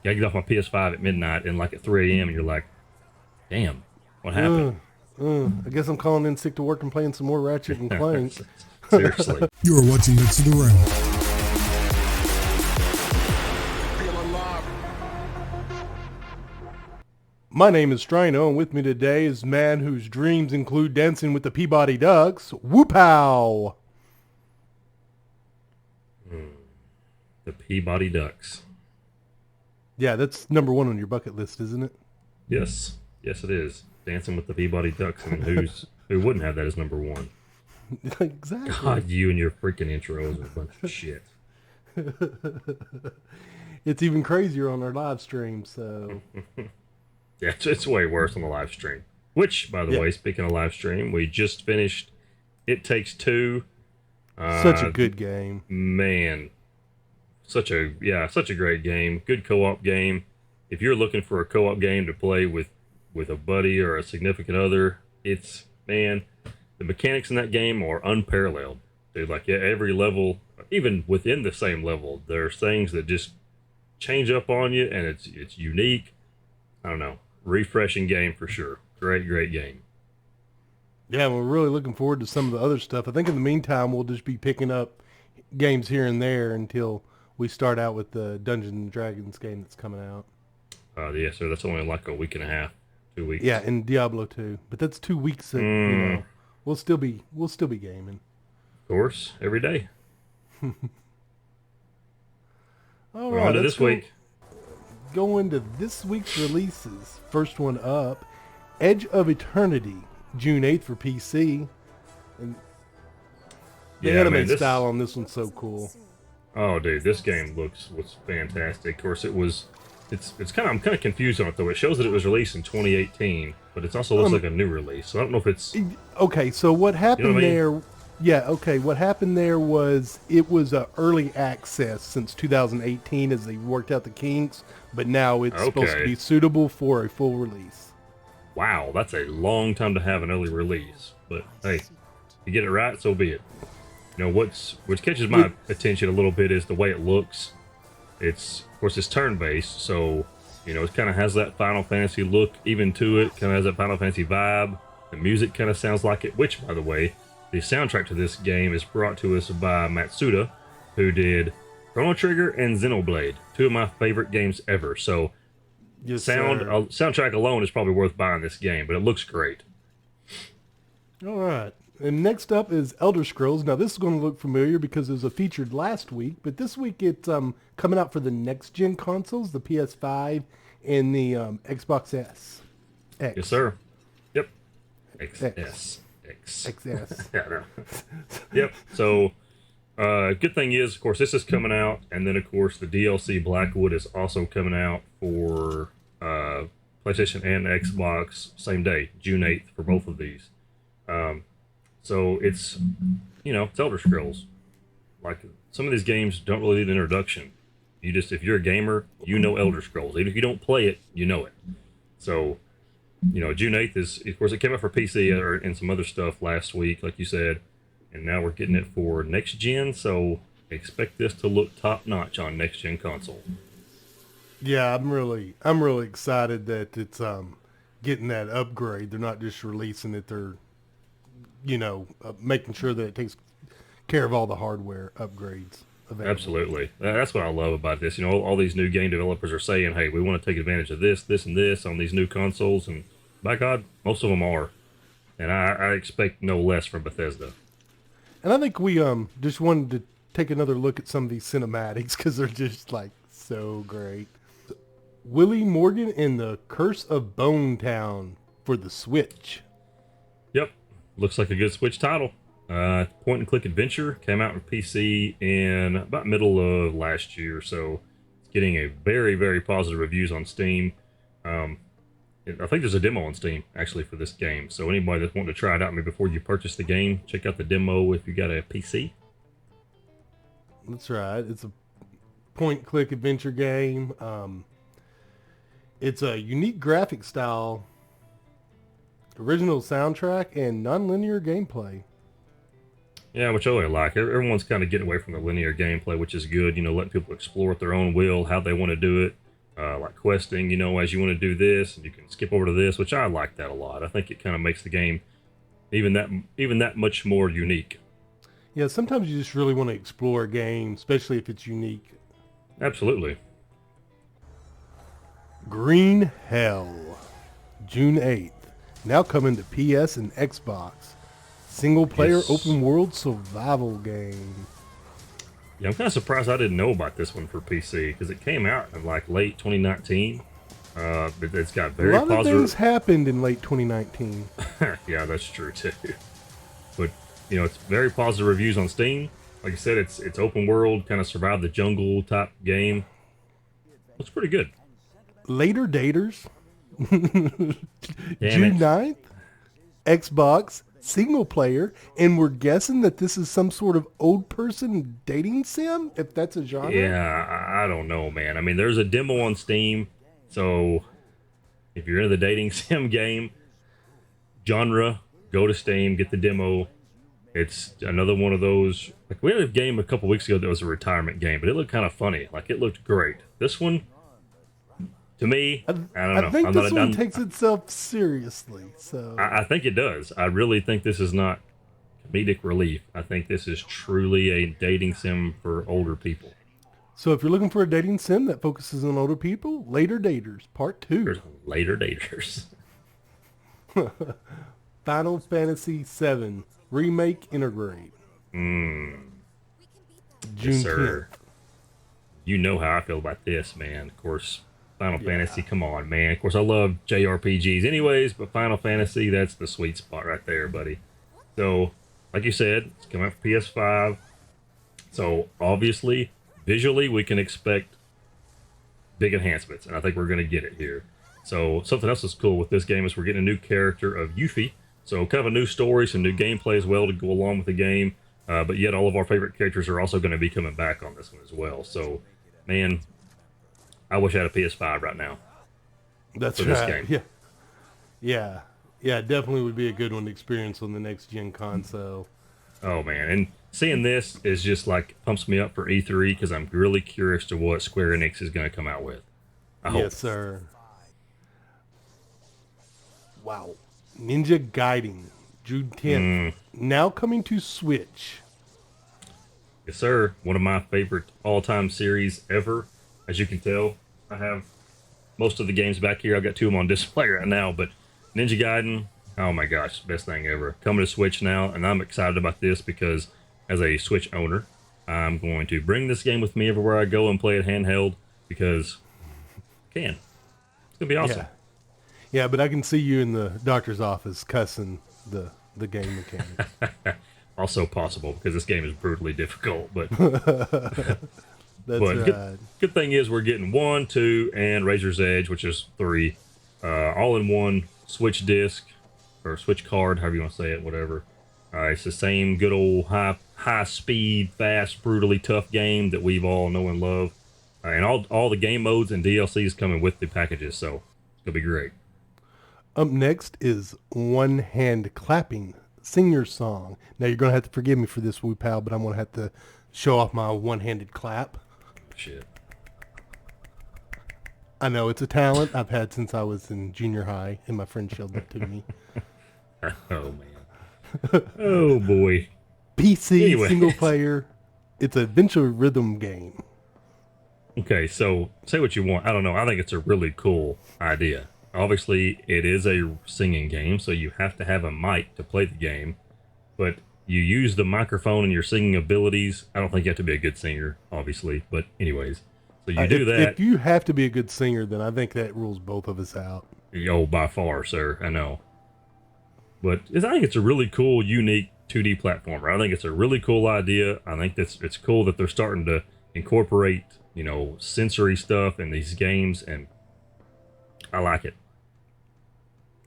I get off my PS5 at midnight and like at 3 a.m. and you're like, damn, what happened? I guess I'm calling in sick to work and playing some more Ratchet and Clank. Seriously. You are watching Next to the Rim. My name is Strino, and with me today is man whose dreams include dancing with the Peabody Ducks, Whoopow! The Peabody Ducks. Yeah, that's number one on your bucket list, isn't it? Yes. Yes, it is. Dancing with the Peabody Ducks. I mean, who wouldn't have that as number one? Exactly. God, you and your freaking intros are a bunch of shit. It's even crazier on our live stream, so... Yeah, it's way worse on the live stream. Which, by the way, speaking of live stream, we just finished It Takes Two. Such a good game. Man. Such a great game. Good co-op game. If you're looking for a co-op game to play with a buddy or a significant other, the mechanics in that game are unparalleled. Dude, like every level, even within the same level, there's things that just change up on you, and it's unique. I don't know. Refreshing game for sure. Great game. Yeah, we're really looking forward to some of the other stuff. I think in the meantime, we'll just be picking up games here and there until we start out with the Dungeons and Dragons game that's coming out. Yeah, so that's only like a week and a half, 2 weeks. Yeah, and Diablo 2. But that's 2 weeks that, we'll still be gaming. Of course, every day. All We're right, on to this week. Go into this week's releases. First one up, Edge of Eternity, June 8th for PC. And the anime style on this one's so cool. Oh, dude, this game was fantastic. Of course, I'm kind of confused on it though. It shows that it was released in 2018, but it also looks like a new release. So I don't know if it's okay. So what happened what I mean? there? Yeah, okay. What happened there was it was early access since 2018 as they worked out the kinks, but now it's supposed to be suitable for a full release. Wow, that's a long time to have an early release. But hey, if you get it right, so be it. You know, what catches my attention a little bit is the way it looks. Of course, it's turn-based, so, you know, it kind of has that Final Fantasy look even to it, kind of has that Final Fantasy vibe. The music kind of sounds like it, which, by the way, the soundtrack to this game is brought to us by Matsuda, who did Chrono Trigger and Xenoblade, two of my favorite games ever. So, soundtrack alone is probably worth buying this game, but it looks great. All right. And next up is Elder Scrolls. Now, this is going to look familiar because it was featured last week, but this week it's coming out for the next-gen consoles, the PS5 and the Xbox S. X. Yes, sir. Yep. XS. XS. Yeah, no. Yep. So, good thing is, of course, this is coming out, and then, of course, the DLC Blackwood is also coming out for PlayStation and Xbox same day, June 8th, for both of these. So it's Elder Scrolls. Like, some of these games don't really need an introduction. If you're a gamer, you know Elder Scrolls. Even if you don't play it, you know it. So, June 8th is, of course, it came out for PC and some other stuff last week, like you said, and now we're getting it for next gen, so expect this to look top notch on next gen console. Yeah, I'm really excited that it's getting that upgrade. They're not just releasing it, they're making sure that it takes care of all the hardware upgrades available. Absolutely. That's what I love about this. All these new game developers are saying, hey, we want to take advantage of this, and this on these new consoles, and by God, most of them are. And I expect no less from Bethesda. And I think we just wanted to take another look at some of these cinematics because they're just like so great. Willy Morgan and the Curse of Bonetown for the Switch. Yep. Looks like a good Switch title. Point and click adventure, came out on PC in about middle of last year, so it's getting a very, very positive reviews on Steam. I think there's a demo on Steam actually for this game, so anybody that's wanting to try it out maybe before you purchase the game, check out the demo if you got a PC. That's right. It's a point and click adventure game. It's a unique graphic style, original soundtrack, and non-linear gameplay. Yeah, which I really like. Everyone's kind of getting away from the linear gameplay, which is good. Letting people explore at their own will, how they want to do it. like questing, you know, as you want to do this, and you can skip over to this, which I like that a lot. I think it kind of makes the game even that much more unique. Yeah, sometimes you just really want to explore a game, especially if it's unique. Absolutely. Green Hell, June 8th. Now coming to PS and Xbox. Single player Yes. open world survival game. Yeah, I'm kind of surprised I didn't know about this one for PC because it came out in like late 2019. But it's got A very lot of positive. things happened in late 2019. Yeah, that's true too. But you know, it's very positive reviews on Steam. Like I said, it's open world, kind of survive the jungle type game. Looks pretty good. Later daters. Damn June it. 9th. Xbox single player, and we're guessing that this is some sort of old person dating sim, if that's a genre. Yeah, I don't know, man. I mean, there's a demo on Steam, so if you're into the dating sim game genre, go to Steam, get the demo. It's another one of those. Like we had a game a couple weeks ago that was a retirement game, but it looked kind of funny. Like it looked great. This one, to me, I don't know. I think I'm this not, one I'm- takes itself seriously. So I think it does. I really think this is not comedic relief. I think this is truly a dating sim for older people. So if you're looking for a dating sim that focuses on older people, Later Daters Part 2. There's later daters. Final Fantasy VII Remake Intergrade. June Yes, 10th. sir. You know how I feel about this, man. Of course, Final Fantasy, come on, man. Of course, I love JRPGs anyways, but Final Fantasy, that's the sweet spot right there, buddy. So, like you said, it's coming out for PS5. So, obviously, visually, we can expect big enhancements, and I think we're going to get it here. So, something else that's cool with this game is we're getting a new character of Yuffie. So, kind of a new story, some new gameplay as well to go along with the game. But yet, all of our favorite characters are also going to be coming back on this one as well. So, man, I wish I had a PS5 right now. That's For this right. game. Yeah. It definitely would be a good one to experience on the next gen console. Oh, man. And seeing this is just like pumps me up for E3 because I'm really curious to what Square Enix is going to come out with. I hope. Yes, sir. Wow. Ninja Gaiden, June 10th. Now coming to Switch. Yes, sir. One of my favorite all-time series ever. As you can tell, I have most of the games back here. I've got two of them on display right now, but Ninja Gaiden, oh my gosh, best thing ever. Coming to Switch now, and I'm excited about this because as a Switch owner, I'm going to bring this game with me everywhere I go and play it handheld because I can. It's going to be awesome. Yeah, but I can see you in the doctor's office cussing the game mechanics. Also possible because this game is brutally difficult, but That's But right. good thing is we're getting 1, 2, and Razor's Edge, which is 3, all in one Switch disc or Switch card, however you want to say it, whatever. It's the same good old high speed, fast, brutally tough game that we've all know and love, and all the game modes and DLCs coming with the packages, so it's gonna be great. Up next is One Hand Clapping, Sing Your Song. Now you're going to have to forgive me for this, Woo Pal, but I'm going to have to show off my one-handed clap. Shit. I know it's a talent I've had since I was in junior high, and my friend showed that to me. Oh man. Oh boy. PC Anyway. single player. It's an adventure rhythm game. Okay, so say what you want. I don't know. I think it's a really cool idea. Obviously, it is a singing game, so you have to have a mic to play the game. But you use the microphone in your singing abilities. I don't think you have to be a good singer, obviously. But anyways, so you do that. If you have to be a good singer, then I think that rules both of us out. Oh, by far, sir. I know. But I think it's a really cool, unique 2D platformer. I think it's a really cool idea. I think it's cool that they're starting to incorporate, sensory stuff in these games, and I like it.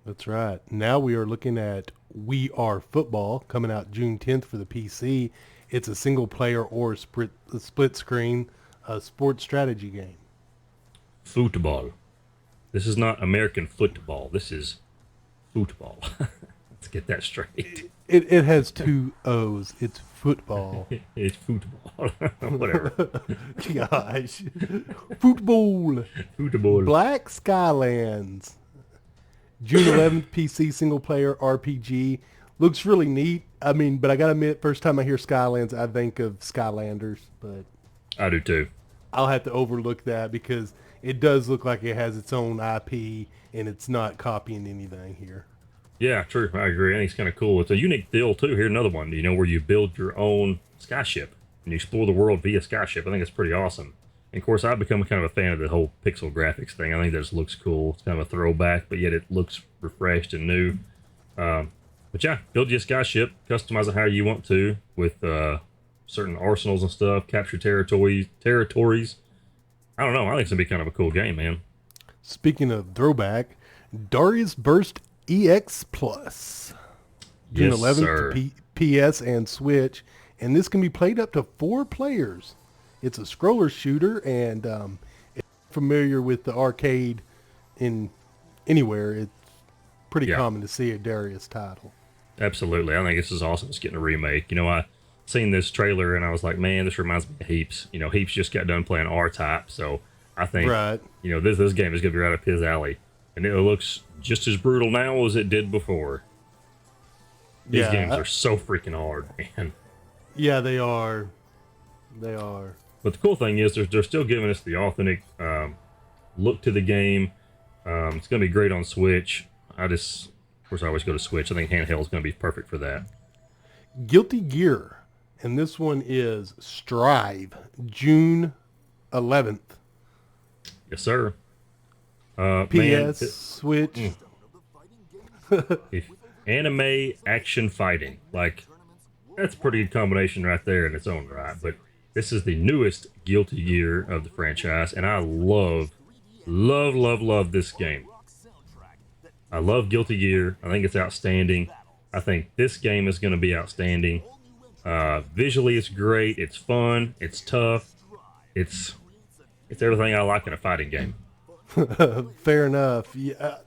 That's right. Now we are looking at We Are Football, coming out June 10th for the PC. It's a single player or split screen sports strategy game. Football. This is not American football. This is football. It's get that straight. It has two O's. It's football. It's football. Whatever. Gosh. Football. Football. Black Skylands. June 11th, PC single player RPG. Looks really neat. I mean, but I gotta admit, first time I hear Skylands, I think of Skylanders, but I do too. I'll have to overlook that because it does look like it has its own IP and it's not copying anything here. Yeah, true. I agree. I think it's kind of cool. It's a unique deal too. Here's another one, where you build your own skyship and you explore the world via skyship. I think it's pretty awesome. And of course, I've become kind of a fan of the whole pixel graphics thing. I think that just looks cool. It's kind of a throwback, but yet it looks refreshed and new. But yeah, build your skyship, customize it how you want to with certain arsenals and stuff, capture territories. I don't know. I think it's going to be kind of a cool game, man. Speaking of throwback, Darius Burst EX Plus. June Yes, 11th sir. to PS and Switch. And this can be played up to 4 players. It's a scroller shooter, and if you're familiar with the arcade in anywhere, it's pretty common to see a Darius title. Absolutely. I think this is awesome. It's getting a remake. I seen this trailer and I was like, man, this reminds me of Heaps. Heaps just got done playing R-Type, so I think Right. This game is going to be right up his alley. And it looks just as brutal now as it did before. These games are so freaking hard, man. Yeah, they are. They are. But the cool thing is they're still giving us the authentic look to the game. It's going to be great on Switch. Of course, I always go to Switch. I think handheld is going to be perfect for that. Guilty Gear. And this one is Strive. June 11th. Yes, sir. PS, Switch. If anime action fighting, that's a pretty good combination right there in its own right. But this is the newest Guilty Gear of the franchise, and I love this game. I love Guilty Gear. I think it's outstanding. I think this game is going to be outstanding. Visually, it's great. It's fun. It's tough. It's everything I like in a fighting game. Fair enough. Yeah,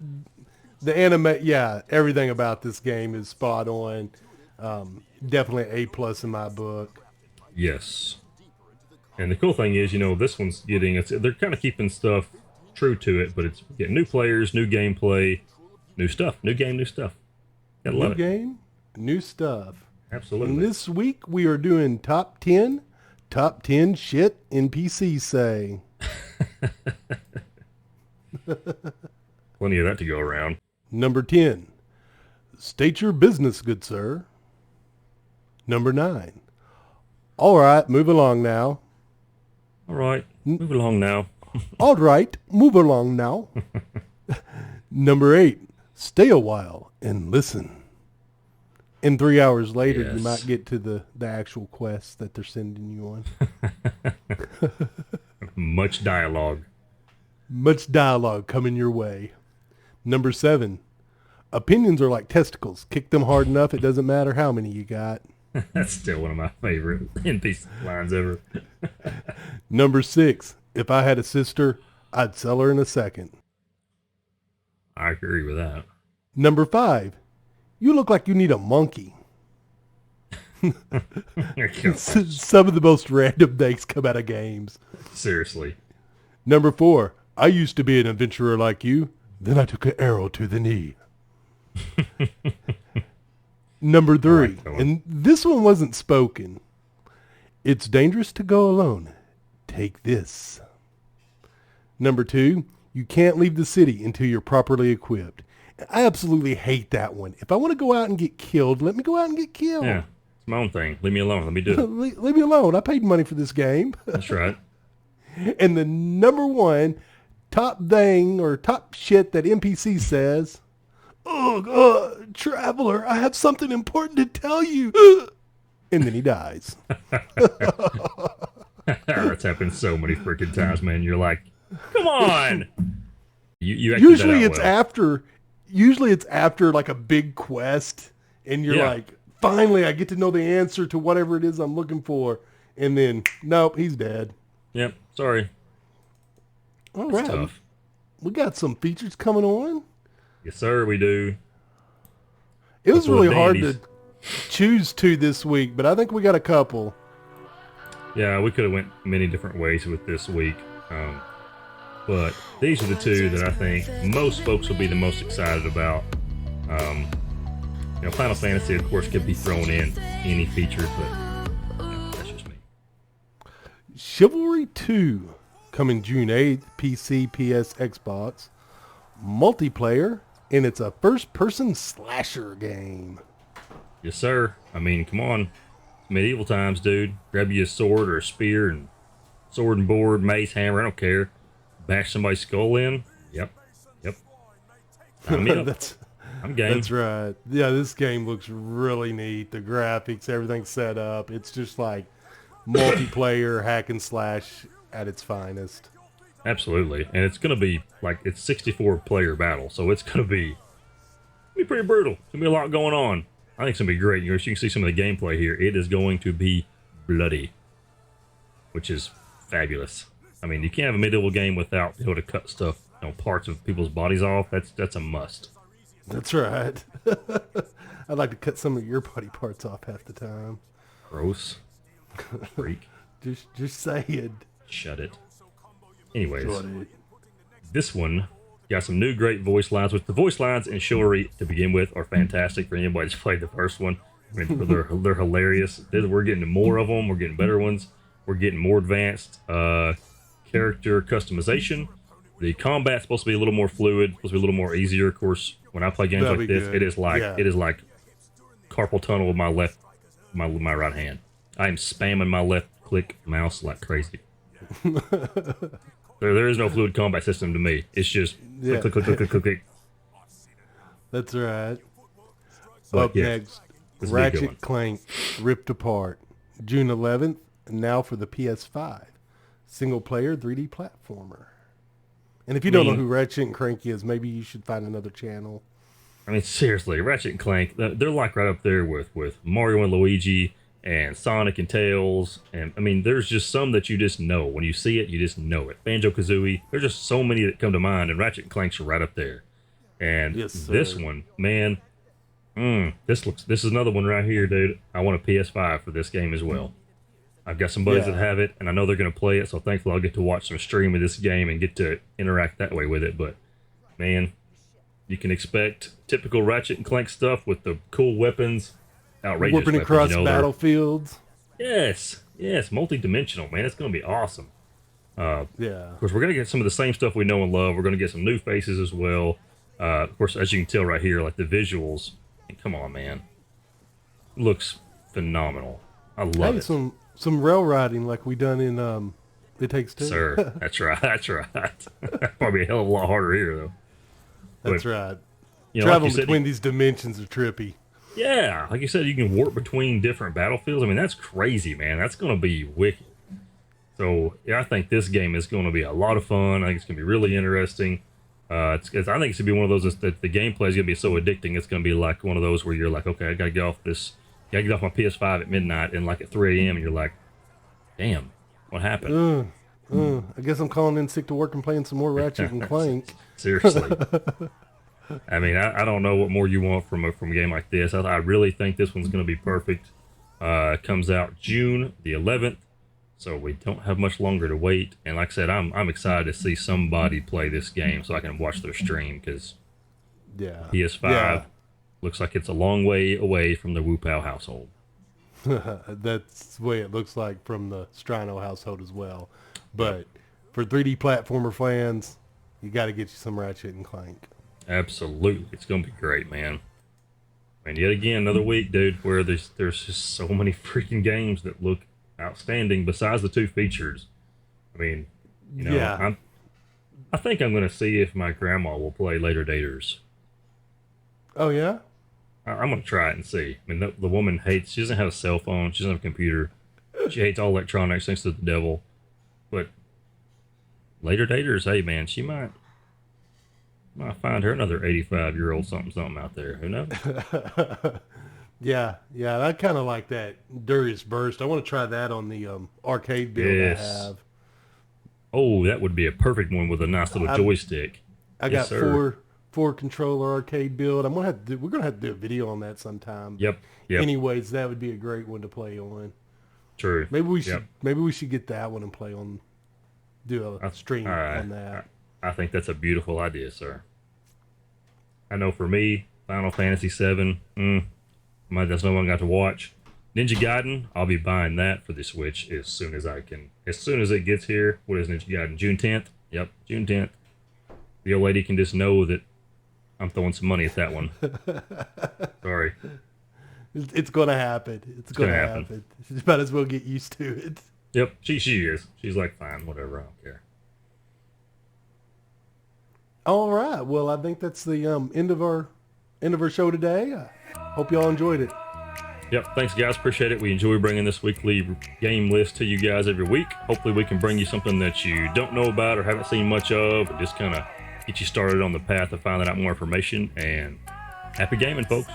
the anime, everything about this game is spot on. Definitely A+ in my book. Yes. And the cool thing is, this one's they're kind of keeping stuff true to it, but it's getting new players, new gameplay, new stuff, new game, new stuff. Gotta love New it. game, new stuff. Absolutely. And this week we are doing top 10 shit NPCs say. Plenty of that to go around. Number 10, state your business, good sir. Number 9, all right, move along now. All right, move along now. All right, move along now. Number 8, stay a while and listen. And 3 hours later, you Yes. might get to the actual quest that they're sending you on. Much dialogue. Much dialogue coming your way. Number 7, opinions are like testicles. Kick them hard enough, it doesn't matter how many you got. That's still one of my favorite NPC lines ever. Number 6, if I had a sister, I'd sell her in a second. I agree with that. Number 5, you look like you need a monkey. Some of the most random things come out of games. Seriously. Number 4, I used to be an adventurer like you. Then I took an arrow to the knee. Number 3, like that one. and this one wasn't spoken. It's dangerous to go alone. Take this. Number 2, you can't leave the city until you're properly equipped. I absolutely hate that one. If I want to go out and get killed, let me go out and get killed. Yeah, it's my own thing. Leave me alone. Let me do it. Leave me alone. I paid money for this game. That's right. And the number 1 top thing or top shit that NPC says, traveler, I have something important to tell you. And then he dies. That's happened so many freaking times, man. You're like, come on. You acted Usually that out it's well. usually it's after like a big quest and you're Yeah. like, finally I get to know the answer to whatever it is I'm looking for. And then, nope, he's dead. Yep. Sorry. All It's right. tough. We got some features coming on. Yes, sir. We do. It was Before really hard Danny's. to choose two this week, but I think we got a couple. Yeah, we could have went many different ways with this week. But these are the two that I think most folks will be the most excited about. Final Fantasy, of course, could be thrown in any features, but that's just me. Chivalry 2, coming June 8th, PC, PS, Xbox. Multiplayer, and it's a first-person slasher game. Yes, sir. I mean, come on. Medieval times, dude. Grab you a sword or a spear and sword and board, mace, hammer, I don't care. Bash somebody's skull in. Yep. Sign me up. I'm game. That's right. Yeah, this game looks really neat. The graphics, everything's set up. It's just like multiplayer hack and slash at its finest. Absolutely. And it's going to be like, it's 64 player battle, so it's going to be pretty brutal. It's going to be a lot going on. I think it's going to be great. You can see some of the gameplay here. It is going to be bloody, which is fabulous. I mean, you can't have a medieval game without being able to cut stuff, parts of people's bodies off. That's a must. That's right. I'd like to cut some of your body parts off half the time. Gross. Freak. Just saying. Shut it. Anyways, Shut it. This one got some new great voice lines, which the voice lines in Chivalry to begin with are fantastic for anybody that's played the first one. I mean, they're hilarious. We're getting more of them. We're getting better ones. We're getting more advanced character customization. The combat's supposed to be a little more fluid, supposed to be a little more easier. Of course, when I play games That'd like be this, good. it is like carpal tunnel with my right hand. I am spamming my left click mouse like crazy. There is no fluid combat system to me. It's just click, click, click, click, click, click, click. That's right. But Up yeah, next, this will be a good one. Ratchet Clank Ripped Apart. June 11th, and now for the PS5. Single-player 3D platformer. And if you don't know who Ratchet and Clank is, maybe you should find another channel. I mean, seriously, Ratchet and Clank, they're like right up there with Mario and Luigi and Sonic and Tails. And, I mean, there's just some that you just know. When you see it, you just know it. Banjo-Kazooie, there's just so many that come to mind, and Ratchet and Clank's are right up there. And Yes, sir. this one, man, this is another one right here, dude. I want a PS5 for this game as well. I've got some buddies that have it, and I know they're going to play it, so thankfully I'll get to watch some stream of this game and get to interact that way with it. But, man, you can expect typical Ratchet and Clank stuff with the cool weapons, outrageous Warping weapons. across they're- battlefields. Yes, multi-dimensional, man. It's going to be awesome. Yeah. Of course, we're going to get some of the same stuff we know and love. We're going to get some new faces as well. Of course, as you can tell right here, like the visuals, come on, man. Looks phenomenal. I love Hey, it. some rail riding like we done in It Takes Two. Sir, that's right. Probably a hell of a lot harder here, though. That's But, right. you know, like Traveling you said, between these dimensions are trippy. yeah, like you said, you can warp between different battlefields. I mean, that's crazy, man. That's going to be wicked. So, yeah, I think this game is going to be a lot of fun. I think it's going to be really interesting. I think it's going to be one of those that the gameplay is going to be so addicting. It's going to be like one of those where you're like, okay, I got to get off my PS5 at midnight and like at 3 a.m. and you're like, damn, what happened? I guess I'm calling in sick to work and playing some more Ratchet and Clank. Seriously. I mean, I don't know what more you want from a game like this. I really think this one's going to be perfect. It comes out June the 11th, so we don't have much longer to wait. And like I said, I'm excited to see somebody play this game so I can watch their stream, because Yeah. PS5 looks like it's a long way away from the Wu-Pow household. That's the way it looks like from the Strino household as well. But for 3D platformer fans, you got to get you some Ratchet and Clank. Absolutely. It's going to be great, man. And yet again, another week, dude, where there's just so many freaking games that look outstanding besides the two features. I mean, I think I'm going to see if my grandma will play Later Daters. Oh, yeah? I'm going to try it and see. I mean, the woman hates, she doesn't have a cell phone, she doesn't have a computer, she hates all electronics, thanks to the devil. But Later Daters, hey, man, she might find her another 85-year-old something out there. Who knows? Yeah, I kind of like that Darius Burst. I want to try that on the arcade build I have. Oh, that would be a perfect one with a nice little joystick. I Yes, got sir. 4 controller arcade build. We're gonna have to do a video on that sometime. Yep. Anyways, that would be a great one to play on. True. Maybe we should get that one and play on. Do a stream on that. I think that's a beautiful idea, sir. I know for me, Final Fantasy VII, that's no one got to watch. Ninja Gaiden, I'll be buying that for the Switch as soon as I can. As soon as it gets here. What is Ninja Gaiden? June 10th? Yep, June 10th. The old lady can just know that I'm throwing some money at that one. Sorry. It's going to happen. It's going to happen. You might as well get used to it. Yep, she is. She's like, fine, whatever, I don't care. All right. Well, I think that's the end of our show today. I hope y'all enjoyed it. Yep, thanks guys, appreciate it. We enjoy bringing this weekly game list to you guys every week. Hopefully we can bring you something that you don't know about or haven't seen much of, or just kind of get you started on the path of finding out more information. And happy gaming, folks.